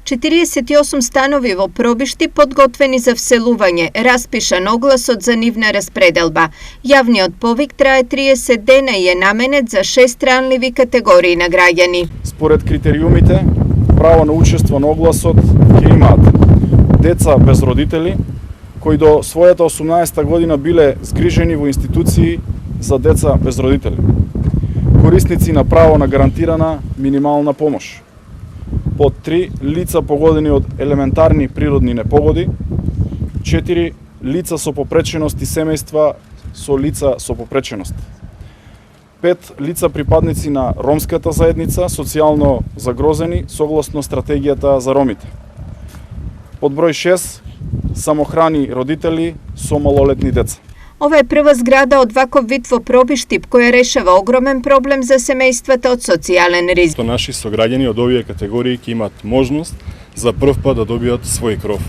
48 станови во Пробишти подготвени за вселување, распишан огласот за нивна распределба. Јавниот повик трае 30 дена и е наменет за 6 ранливи категории на граѓани. Според критериумите, право на учество на огласот ќе имаат деца без родители, кои до својата 18 година биле згрижени во институции за деца без родители, корисници на право на гарантирана минимална помош, под 3 лица погодени од елементарни природни непогоди, 4 лица со попреченост и семејства со лица со попреченост, 5 лица припадници на ромската заедница, социјално загрозени согласно стратегијата за ромите. Под број 6 самохрани родители со малолетни деца. Ова е прва зграда од ваков вид во Пробишти, која решава огромен проблем за семејствата од социјален ризик. Наши сограѓани од овие категории ќе имат можност за прв пат да добијат свој кров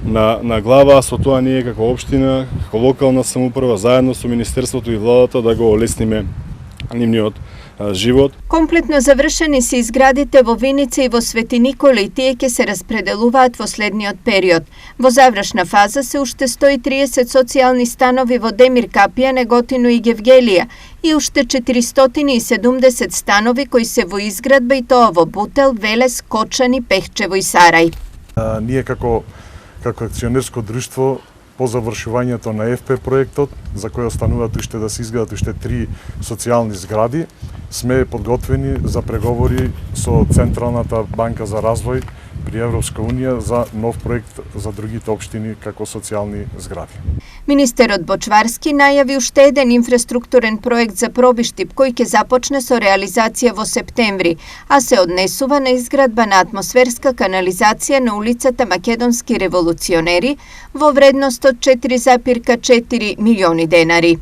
на глава, со тоа ние како општина, како локална самоуправа, заедно со Министерството и владата да го олесниме нивниот живот. Комплетно завршени се изградите во Виница и во Свети Никола и тие ќе се распределуваат во следниот период. Во завршна фаза се уште 130 социјални станови во Демир Капија, Неготино и Гевгелија и уште 470 станови кои се во изградба и тоа во Бутел, Велес, Кочани, Пехчево и Сарај. Ние како акционерско друштво по завршувањето на ФП проектот, за кој остануваат уште да се изградат уште 3 социјални згради, сме подготвени за преговори со Централната банка за развој при Европска унија за нов проект за другите општини како социјални згради. Министерот Бочварски најави уште еден инфраструктурен проект за Пробишти кој ќе започне со реализација во септември, а се однесува на изградба на атмосферска канализација на улицата Македонски револуционери во вредност од 4,4 милиони денари.